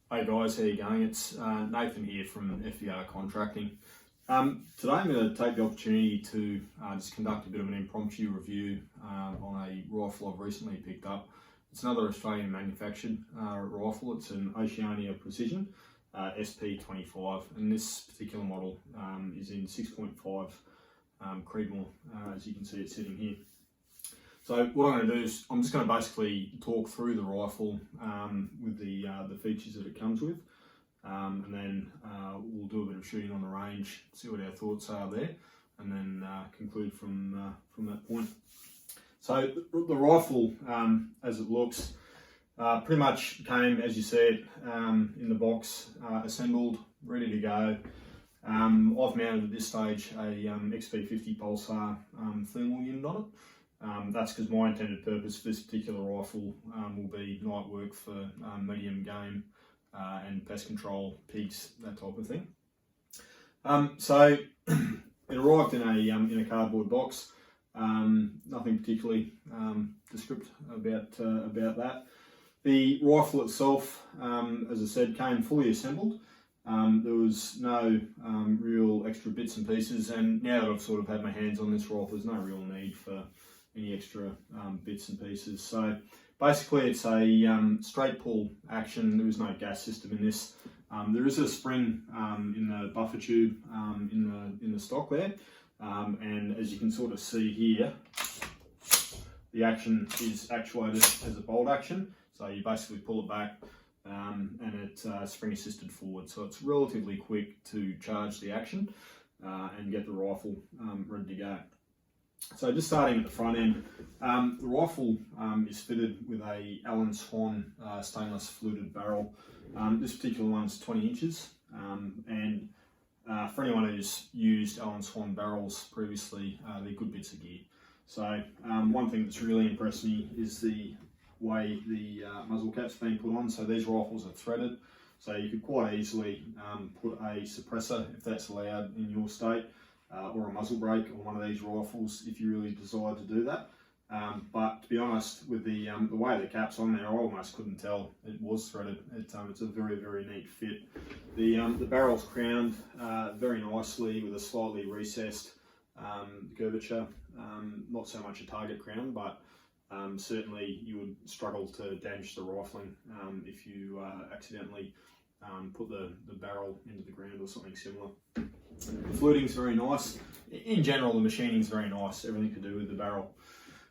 Hey guys, how you going? It's Nathan here from FVR Contracting. Today I'm going to take the opportunity to just conduct a bit of an impromptu review on a rifle I've recently picked up. It's another Australian manufactured rifle. It's an Oceania Precision SP-25, and this particular model is in 6.5 Creedmoor, as you can see it's sitting here. So what I'm going to do is I'm just going to basically talk through the rifle with the features that it comes with, and then we'll do a bit of shooting on the range, see what our thoughts are there, and then conclude from that point. So the rifle, as it looks, pretty much came, as you said, in the box, assembled, ready to go. I've mounted at this stage a XP50 Pulsar thermal unit on it. That's because my intended purpose for this particular rifle will be night work for medium game and pest control, pigs, that type of thing. So it arrived in a cardboard box. Nothing particularly descriptive about that. The rifle itself, as I said, came fully assembled. There was no real extra bits and pieces, and now that I've sort of had my hands on this rifle, there's no real need for any extra bits and pieces. So basically it's a straight pull action. There is no gas system in this. There is a spring in the buffer tube in the stock there, and as you can sort of see here, the action is actuated as a bolt action. So you basically pull it back and it's spring assisted forward. So it's relatively quick to charge the action and get the rifle ready to go. So just starting at the front end, the rifle is fitted with a Allen Swan stainless fluted barrel. This particular one's 20 inches, and for anyone who's used Allen Swan barrels previously, they're good bits of gear. So one thing that's really impressed me is the way the muzzle cap's been put on. So these rifles are threaded, so you could quite easily put a suppressor, if that's allowed in your state, or a muzzle brake on one of these rifles if you really desire to do that. But to be honest, with the way the cap's on there, I almost couldn't tell it was threaded. It's a very, very neat fit. The barrel's crowned very nicely with a slightly recessed curvature. Not so much a target crown, but certainly you would struggle to damage the rifling if you accidentally put the barrel into the ground or something similar. The fluting's very nice. In general, the machining's very nice, everything to do with the barrel.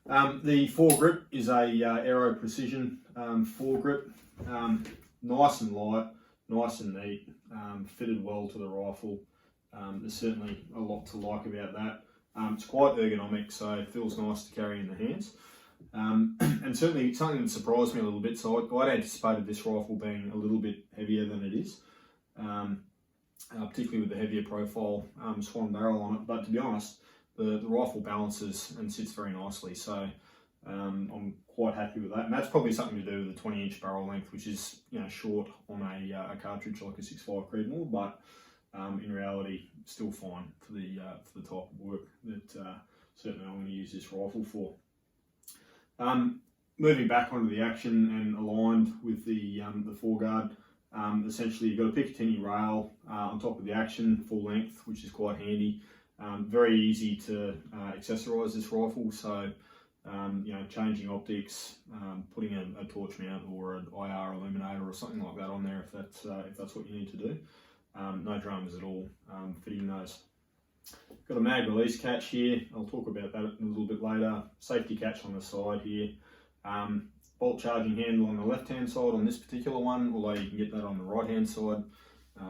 The foregrip is a Aero Precision foregrip. Nice and light, nice and neat, fitted well to the rifle. There's certainly a lot to like about that. It's quite ergonomic, so it feels nice to carry in the hands. And certainly something that surprised me a little bit, so I'd anticipated this rifle being a little bit heavier than it is. Particularly with the heavier profile Swan barrel on it, but to be honest, the rifle balances and sits very nicely, so I'm quite happy with that. And that's probably something to do with the 20-inch barrel length, which is short on a cartridge like a 6.5 Creedmoor, but in reality still fine for the type of work that certainly I'm going to use this rifle for. Moving back onto the action and aligned with the foreguard. Essentially you've got a Picatinny rail on top of the action, full length, which is quite handy. Very easy to accessorise this rifle, so changing optics, putting a torch mount or an IR illuminator or something like that on there if that's what you need to do. No dramas at all fitting those. Got a mag release catch here, I'll talk about that a little bit later. Safety catch on the side here. Bolt charging handle on the left hand side on this particular one, although you can get that on the right hand side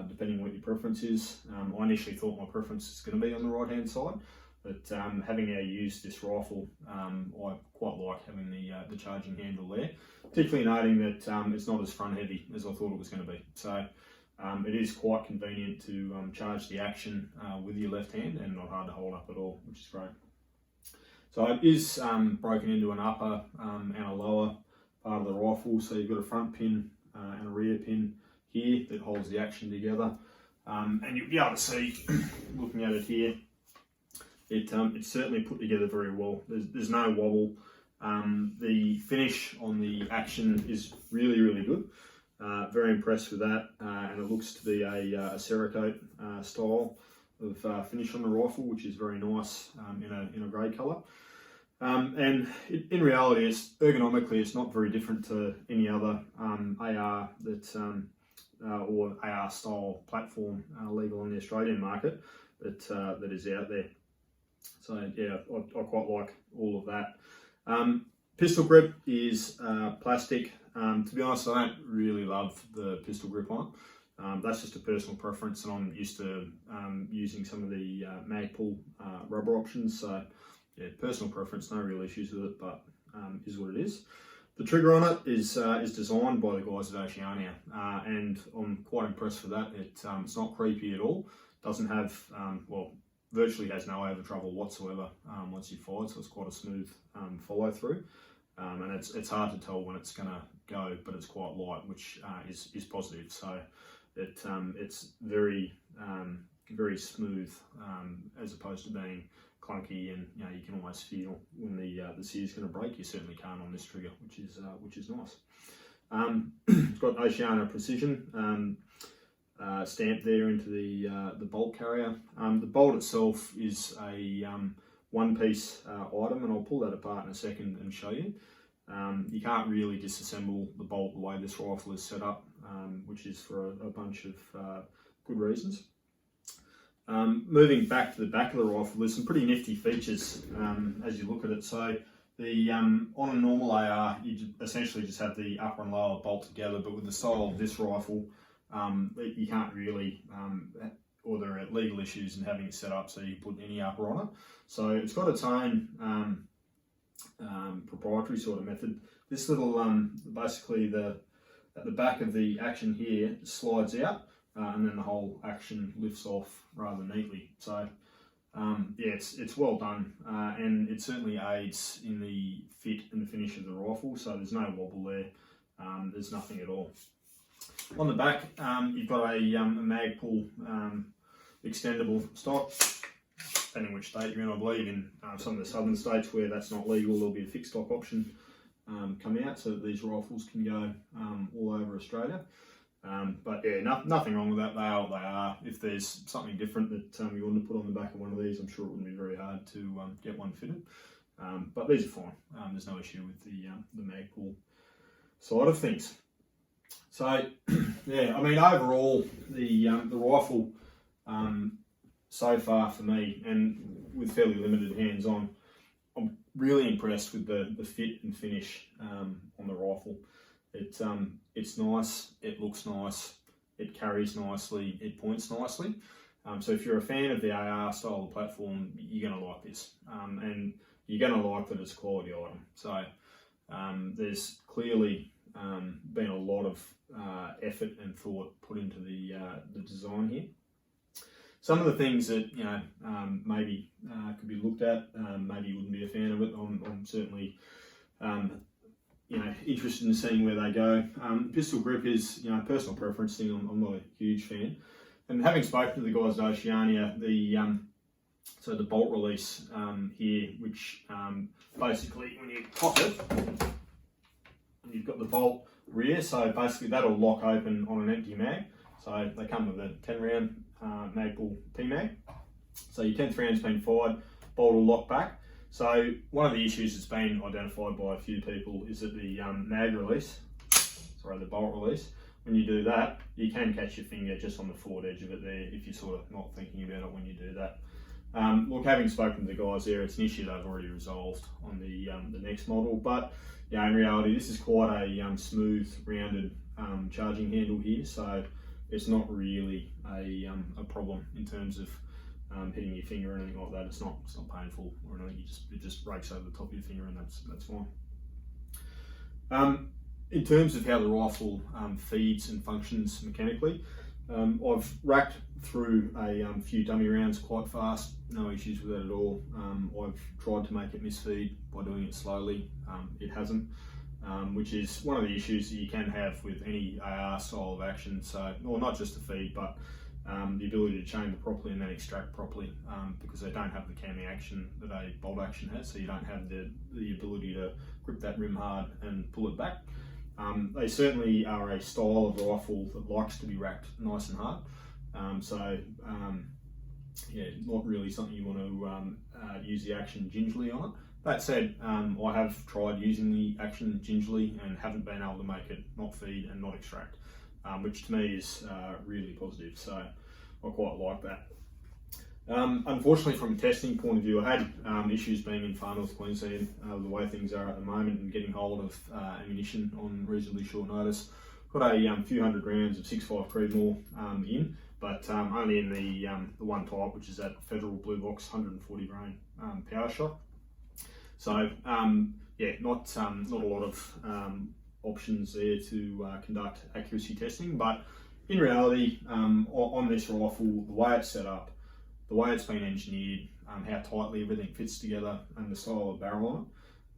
depending on what your preference is. I initially thought my preference is going to be on the right hand side, but having now used this rifle, I quite like having the charging handle there, particularly noting that it's not as front heavy as I thought it was going to be. So it is quite convenient to charge the action with your left hand and not hard to hold up at all, which is great. So it is broken into an upper and a lower part of the rifle, so you've got a front pin and a rear pin here that holds the action together, and you'll be able to see looking at it here, it's certainly put together very well. There's no wobble. The finish on the action is really, really good. Very impressed with that, and it looks to be a Cerakote style of finish on the rifle, which is very nice in a grey colour. And in reality, ergonomically, it's not very different to any other AR or AR style platform legal on the Australian market that is out there. So yeah, I quite like all of that. Pistol grip is plastic. To be honest, I don't really love the pistol grip on it. That's just a personal preference, and I'm used to using some of the Magpul rubber options. So yeah, personal preference, no real issues with it, but is what it is. The trigger on it is designed by the guys at Oceania, and I'm quite impressed with that. It's not creepy at all. Doesn't have, virtually has no over trouble whatsoever once you fire it, so it's quite a smooth follow through. And it's hard to tell when it's going to go, but it's quite light, which is positive. So it's very smooth as opposed to being clunky, and you can almost feel when the sear is going to break. You certainly can't on this trigger, which is nice. It's got Oceania Precision stamped there into the bolt carrier. The bolt itself is a one-piece item, and I'll pull that apart in a second and show you. You can't really disassemble the bolt the way this rifle is set up, which is for a bunch of good reasons. Moving back to the back of the rifle, there's some pretty nifty features as you look at it. So on a normal AR, you essentially just have the upper and lower bolt together, but with the style of this rifle, you can't really, or there are legal issues in having it set up so you put any upper on it. So it's got its own proprietary sort of method. This little, basically at the back of the action here slides out, and then the whole action lifts off rather neatly. So yeah, it's well done, and it certainly aids in the fit and the finish of the rifle. So there's no wobble there. There's nothing at all. On the back, you've got a Magpul extendable stock, depending which state you're in. I believe in some of the southern states where that's not legal, there'll be a fixed stock option come out so that these rifles can go all over Australia. But yeah, nothing wrong with that. They are what they are. If there's something different that you want to put on the back of one of these, I'm sure it wouldn't be very hard to get one fitted. But these are fine. There's no issue with the Magpul side of things. So yeah, I mean, overall the rifle so far for me, and with fairly limited hands-on, I'm really impressed with the fit and finish on the rifle. It's nice, it looks nice, it carries nicely, it points nicely. So if you're a fan of the AR style of platform, you're going to like this, and you're going to like that it's a quality item. So there's clearly been a lot of effort and thought put into the design here. Some of the things that maybe could be looked at, maybe you wouldn't be a fan of it. I'm certainly interested in seeing where they go. Pistol grip is personal preference thing. I'm not a huge fan. And having spoken to the guys at Oceania, so the bolt release here, which basically when you pop it, you've got the bolt rear, so basically that'll lock open on an empty mag. So they come with a 10 round Magpul PMag. So your 10th round's been fired, bolt will lock back. So one of the issues that's been identified by a few people is that the the bolt release, when you do that, you can catch your finger just on the forward edge of it there if you're sort of not thinking about it when you do that. Look, having spoken to the guys there, it's an issue they've already resolved on the next model, but in reality, this is quite a smooth, rounded charging handle here, so it's not really a problem in terms of hitting your finger or anything like that. It's not painful or anything. It just breaks over the top of your finger, and that's fine. In terms of how the rifle feeds and functions mechanically, I've racked through a few dummy rounds quite fast, no issues with that at all. I've tried to make it misfeed by doing it slowly. It hasn't, which is one of the issues that you can have with any AR style of action. So, well, not just the feed, but the ability to chamber properly and then extract properly, because they don't have the camming action that a bolt action has, so you don't have the ability to grip that rim hard and pull it back. They certainly are a style of rifle that likes to be racked nice and hard. Yeah, not really something you want to use the action gingerly on it. That said, I have tried using the action gingerly and haven't been able to make it not feed and not extract, which to me is really positive, so I quite like that. Unfortunately, from a testing point of view, I had issues being in far north Queensland, the way things are at the moment, and getting hold of ammunition on reasonably short notice. Got a few hundred rounds of 6.5 Creedmoor in, but only in the one type, which is that Federal Blue Box 140 grain power shot. So yeah, not a lot of options there to conduct accuracy testing, but in reality, on this rifle, the way it's set up, the way it's been engineered, how tightly everything fits together, and the style of barrel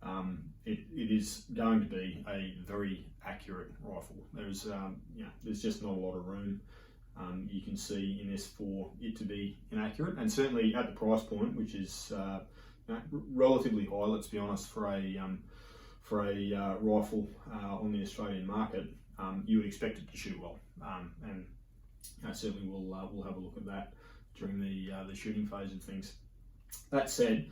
on it, it is going to be a very accurate rifle. There's there's just not a lot of room you can see in this for it to be inaccurate, and certainly at the price point, which is relatively high, let's be honest, for a rifle on the Australian market, you would expect it to shoot well, and certainly we'll have a look at that during the shooting phase of things. That said,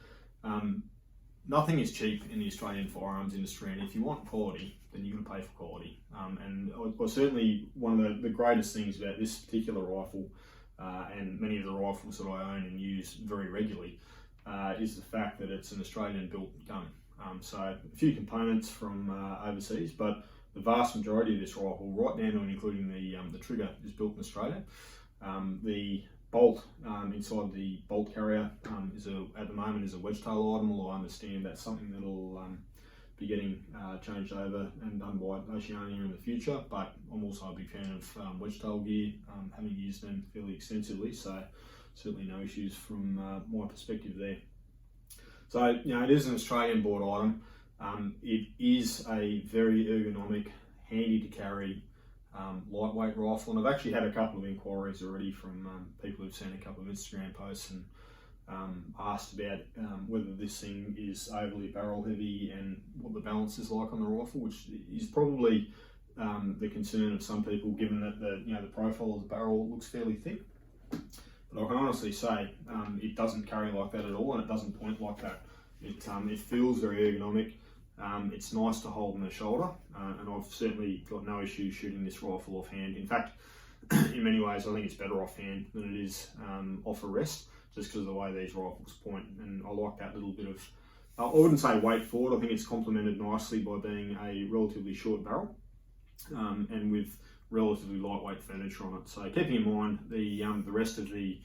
nothing is cheap in the Australian firearms industry, and if you want quality, then you're going to pay for quality. And certainly one of the greatest things about this particular rifle, and many of the rifles that I own and use very regularly, is the fact that it's an Australian-built gun. So a few components from overseas, but the vast majority of this rifle, right down to and including the trigger, is built in Australia. The bolt inside the bolt carrier at the moment is a wedge tail item, although I understand that's something that'll be getting changed over and done by Oceania in the future. But I'm also a big fan of wedge tail gear, having used them fairly extensively, so certainly no issues from my perspective there. So it is an Australian bought item. It is a very ergonomic, handy to carry, lightweight rifle, and I've actually had a couple of inquiries already from people who've seen a couple of Instagram posts and asked about whether this thing is overly barrel heavy and what the balance is like on the rifle, which is probably the concern of some people, given that the profile of the barrel looks fairly thick. But I can honestly say it doesn't carry like that at all, and it doesn't point like that. It feels very ergonomic. It's nice to hold in the shoulder, and I've certainly got no issues shooting this rifle offhand. In fact, in many ways, I think it's better offhand than it is off a rest, just because of the way these rifles point. And I like that little bit of, I wouldn't say weight forward. I think it's complemented nicely by being a relatively short barrel, and with relatively lightweight furniture on it. So keeping in mind the rest of the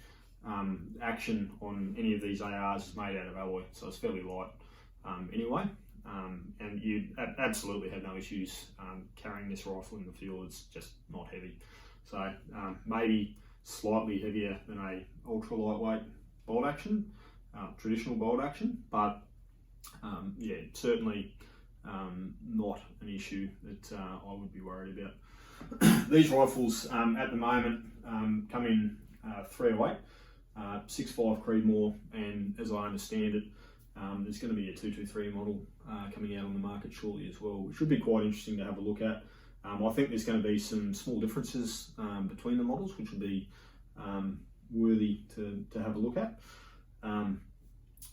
action on any of these ARs is made out of alloy, so it's fairly light anyway. And you absolutely have no issues carrying this rifle in the field. It's just not heavy. So maybe slightly heavier than a ultra lightweight bolt action, traditional bolt action, but yeah, certainly not an issue that I would be worried about. These rifles at the moment come in 308, 6.5 Creedmoor, and as I understand it, there's going to be a 223 model coming out on the market shortly as well, which should be quite interesting to have a look at. I think there's going to be some small differences between the models, which will be worthy to have a look at.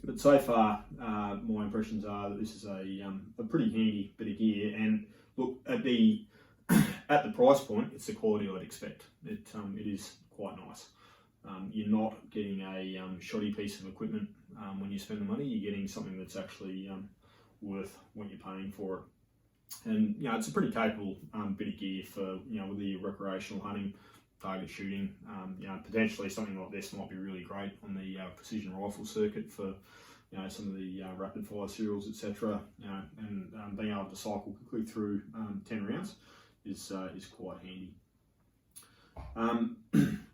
But so far, my impressions are that this is a pretty handy bit of gear, and look, at the price point, it's the quality I'd expect. It is quite nice. You're not getting a shoddy piece of equipment when you spend the money. You're getting something that's actually worth what you're paying for it. And it's a pretty capable bit of gear for with the recreational hunting, target shooting. Potentially something like this might be really great on the precision rifle circuit for some of the rapid fire serials, etc. And being able to cycle quickly through 10 rounds is quite handy.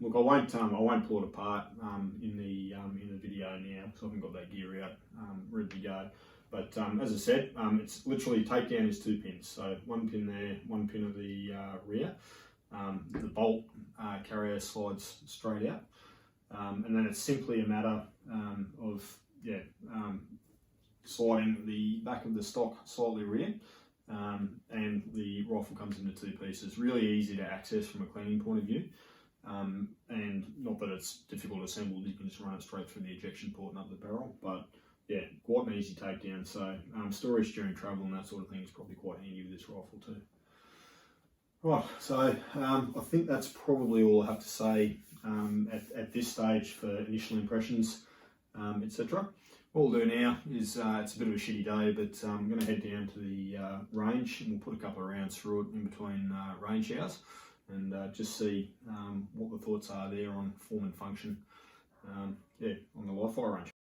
Look, I won't pull it apart in the video now, because I haven't got that gear out ready to go. But as I said, it's literally takedown is 2 pins, so 1 pin there, 1 pin of the rear. The bolt carrier slides straight out, and then it's simply a matter of sliding the back of the stock slightly rear, and the rifle comes into two pieces. Really easy to access from a cleaning point of view, and not that it's difficult to assemble. You can just run it straight through the ejection port and up the barrel, but yeah, quite an easy takedown. So storage during travel and that sort of thing is probably quite handy with this rifle too. Right, so I think that's probably all I have to say at this stage for initial impressions, etc. What we'll do now is, it's a bit of a shitty day, but I'm going to head down to the range and we'll put a couple of rounds through it in between range hours and just see what the thoughts are there on form and function on the live fire range.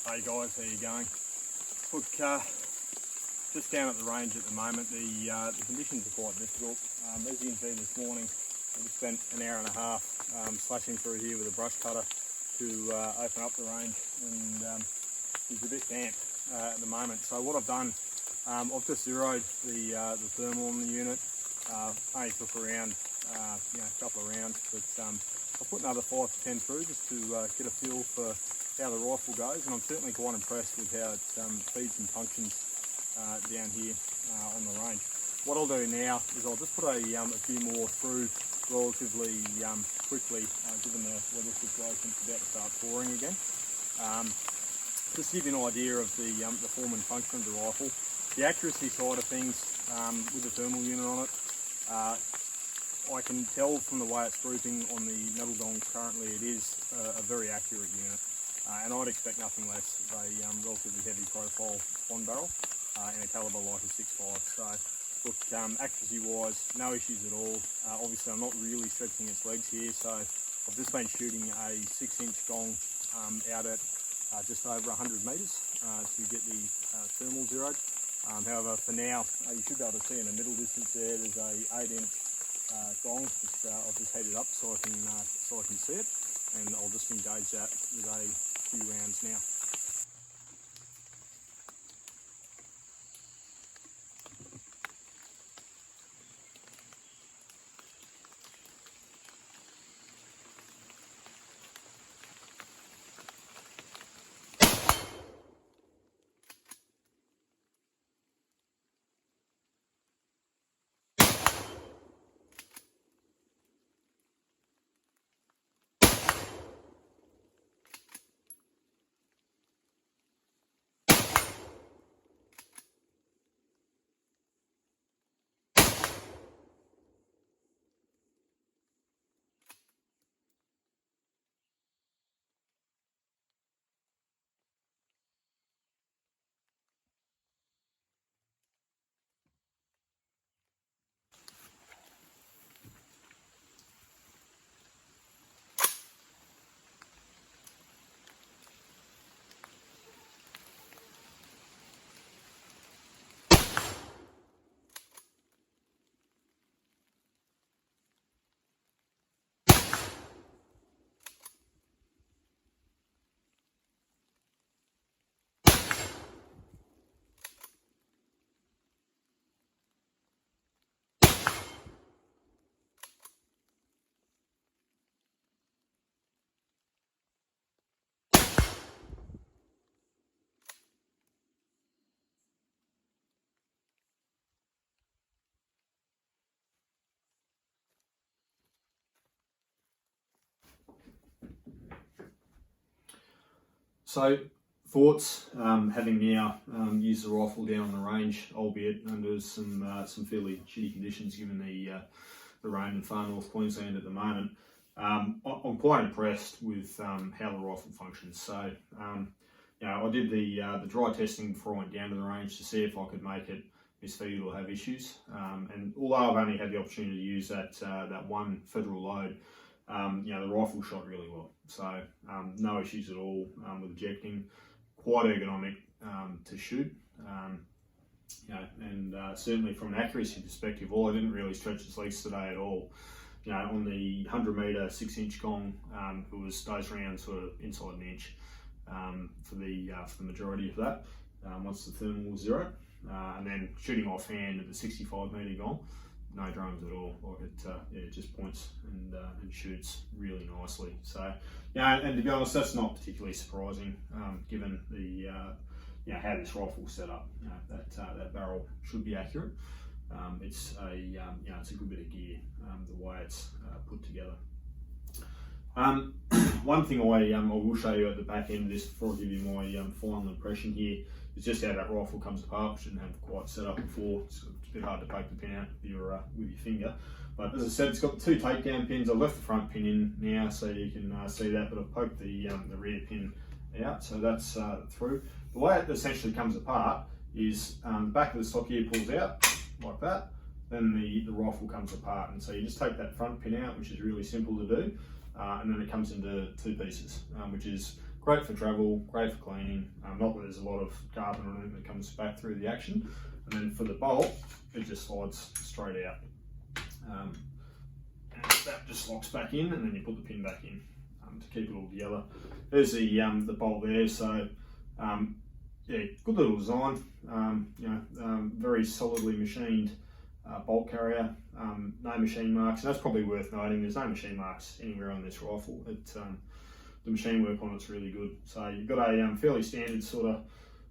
Hey guys, how you going? Look, just down at the range at the moment, the conditions are quite difficult. As you can see this morning, I just spent an hour and a half slashing through here with a brush cutter to open up the range, and it's a bit damp at the moment. So what I've done, I've just zeroed the thermal on the unit. Only took around a couple of rounds, but I'll put another 5 to 10 through just to get a feel for how the rifle goes, and I'm certainly quite impressed with how it feeds and functions down here on the range. What I'll do now is I'll just put a few more through relatively quickly, given the weather situation. It's about to start pouring again. Just to give you an idea of the form and function of the rifle. The accuracy side of things with the thermal unit on it, I can tell from the way it's grouping on the metal dongs currently, it is a very accurate unit. And I'd expect nothing less of a relatively heavy profile on barrel in a calibre like a 6.5. So look, accuracy wise, no issues at all. Obviously I'm not really stretching its legs here, so I've just been shooting a 6-inch gong out at just over 100 metres to get the thermal zeroed. However, for now, you should be able to see in the middle distance there, there's a 8-inch gong, which I've just heated up so I can see it, and I'll just engage that with a few rounds now. So thoughts, having now used the rifle down on the range, albeit under some fairly shitty conditions given the rain in far north Queensland at the moment. I'm quite impressed with how the rifle functions. So I did the dry testing before I went down to the range to see if I could make it misfeed or have issues. And although I've only had the opportunity to use that one federal load, the rifle shot really well. So no issues at all with ejecting. Quite ergonomic to shoot. And certainly from an accuracy perspective, I didn't really stretch its legs today at all. on the 100 metre 6-inch gong, it was stays around sort of inside an inch for the majority of that. Once the thermal was 0, and then shooting offhand at the 65 metre gong, no drums at all. Like it just points and shoots really nicely. So and to be honest, that's not particularly surprising given the how this rifle's set up. That barrel should be accurate. It's a good bit of gear the way it's put together. One thing I will show you at the back end of this before I give you my final impression here is just how that rifle comes apart. I shouldn't have quite set up before. It's a bit hard to poke the pin out with your finger. But as I said, it's got 2 takedown pins. I've left the front pin in now so you can see that, but I've poked the rear pin out, so that's through. The way it essentially comes apart is the back of the stock here pulls out like that, then the rifle comes apart, and so you just take that front pin out, which is really simple to do, and then it comes into 2 pieces, which is great for travel, great for cleaning, not that there's a lot of carbon or anything that comes back through the action. And then for the bolt, it just slides straight out. And that just locks back in, and then you put the pin back in to keep it all together. There's the bolt there, so good little design. Very solidly machined bolt carrier. No machine marks, and that's probably worth noting. There's no machine marks anywhere on this rifle. The machine work on it's really good. So you've got a fairly standard sort of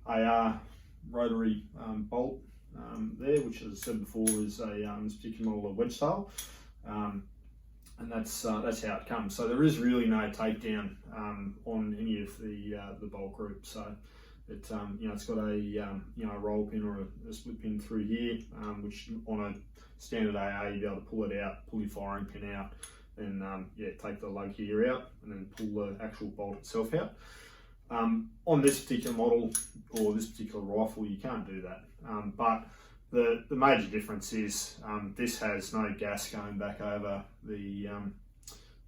AR rotary bolt there, which, as I said before, is this particular model of wedge tail, and that's how it comes. So there is really no takedown on any of the bolt group. So it's got a roll pin or a split pin through here, which on a standard AA you'll be able to pull it out, pull your firing pin out, and take the lug gear out, and then pull the actual bolt itself out. On this particular model or this particular rifle, you can't do that. But the major difference is this has no gas going back over the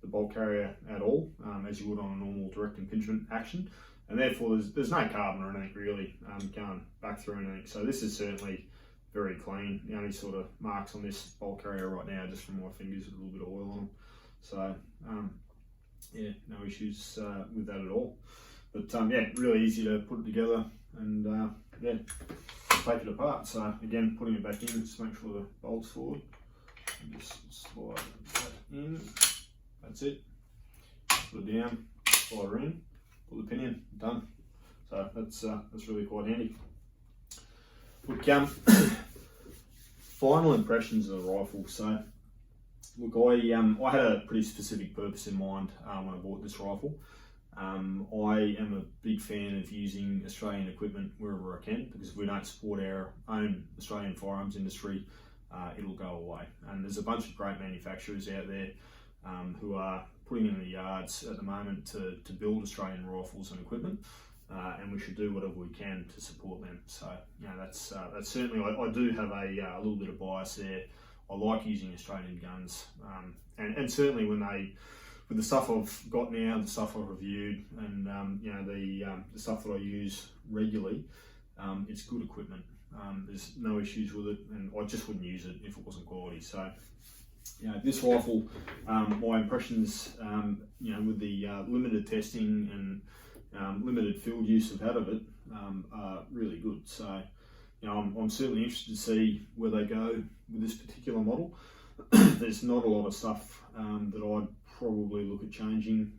bolt carrier at all, as you would on a normal direct impingement action, and therefore there's no carbon or anything really going back through anything. So this is certainly very clean. The only sort of marks on this bolt carrier right now just from my fingers with a little bit of oil on them. So no issues with that at all. But really easy to put it together and take it apart. So again, putting it back in, just make sure the bolt's forward. And just slide that in. That's it. Put it down, slide her in, put the pin in, done. So that's really quite handy. Look, final impressions of the rifle. So look, I had a pretty specific purpose in mind when I bought this rifle. I am a big fan of using Australian equipment wherever I can, because if we don't support our own Australian firearms industry, it'll go away. And there's a bunch of great manufacturers out there who are putting in the yards at the moment to build Australian rifles and equipment, and we should do whatever we can to support them. So that's certainly, I do have a little bit of bias there. I like using Australian guns, and certainly with the stuff I've got now, the stuff I've reviewed, and the stuff that I use regularly, it's good equipment. There's no issues with it, and I just wouldn't use it if it wasn't quality. So this rifle, my impressions, with the limited testing and limited field use I've had of it, are really good. So I'm certainly interested to see where they go with this particular model. There's not a lot of stuff that I'd probably look at changing,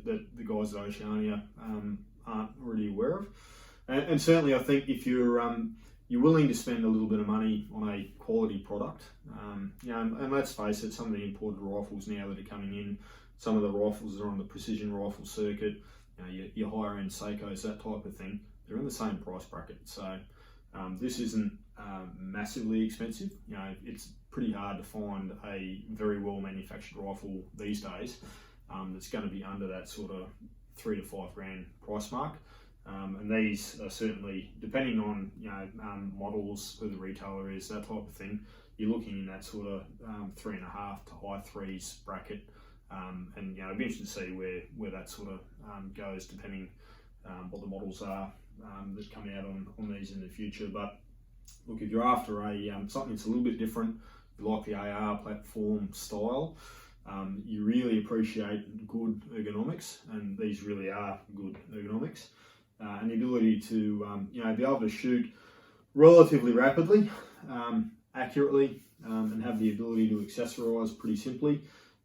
that the guys at Oceania aren't already aware of. And certainly I think if you're willing to spend a little bit of money on a quality product, and let's face it, some of the imported rifles now that are coming in, some of the rifles that are on the precision rifle circuit, your higher end Seikos, that type of thing, they're in the same price bracket. So this isn't massively expensive. It's pretty hard to find a very well manufactured rifle these days that's going to be under that sort of $3 to $5 grand price mark. And these are certainly, depending on models, who the retailer is, that type of thing, you're looking in that sort of 3.5 to high threes bracket. And it'd be interesting to see where that sort of goes, depending what the models are that come out on these in the future. But look, if you're after something that's a little bit different, you like the AR platform style, you really appreciate good ergonomics, and these really are good ergonomics, and the ability to be able to shoot relatively rapidly, accurately, and have the ability to accessorise pretty simply,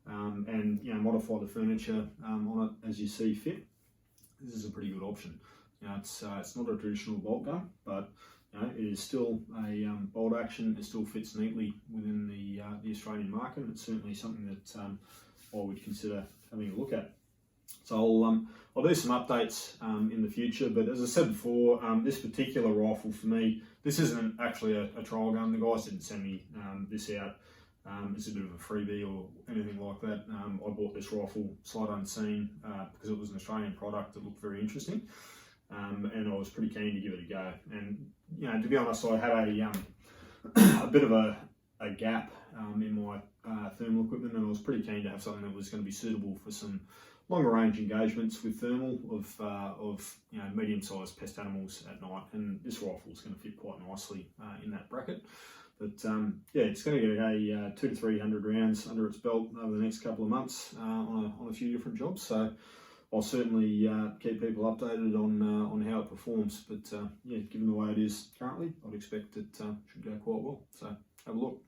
and modify the furniture on it as you see fit. This is a pretty good option. It's not a traditional bolt gun, but it is still a bolt action. It still fits neatly within the Australian market, and it's certainly something that I would consider having a look at. So I'll do some updates in the future, but as I said before, this particular rifle for me, this isn't actually a trial gun. The guys didn't send me this out. It's a bit of a freebie or anything like that. I bought this rifle sight unseen because it was an Australian product that looked very interesting, and I was pretty keen to give it a go. And to be honest, I had a bit of a gap in my thermal equipment, and I was pretty keen to have something that was going to be suitable for some longer range engagements with thermal of medium-sized pest animals at night, and this rifle is going to fit quite nicely in that bracket. But it's going to get a 200 to 300 rounds under its belt over the next couple of months on a few different jobs. So I'll certainly keep people updated on how it performs. But given the way it is currently, I'd expect it should go quite well. So have a look.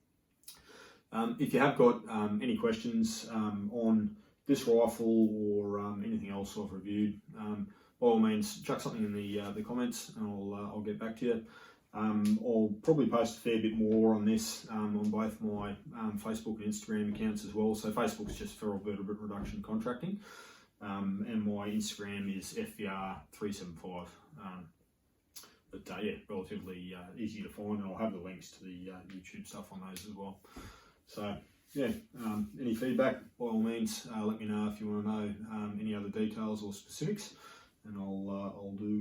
If you have got any questions on this rifle or anything else I've reviewed, by all means, chuck something in the comments, and I'll get back to you. I'll probably post a fair bit more on this on both my Facebook and Instagram accounts as well. So Facebook's just Feral Vertebrate Reduction Contracting, and my Instagram is FVR375. Relatively easy to find, and I'll have the links to the YouTube stuff on those as well. So any feedback, by all means, let me know if you want to know any other details or specifics, and I'll do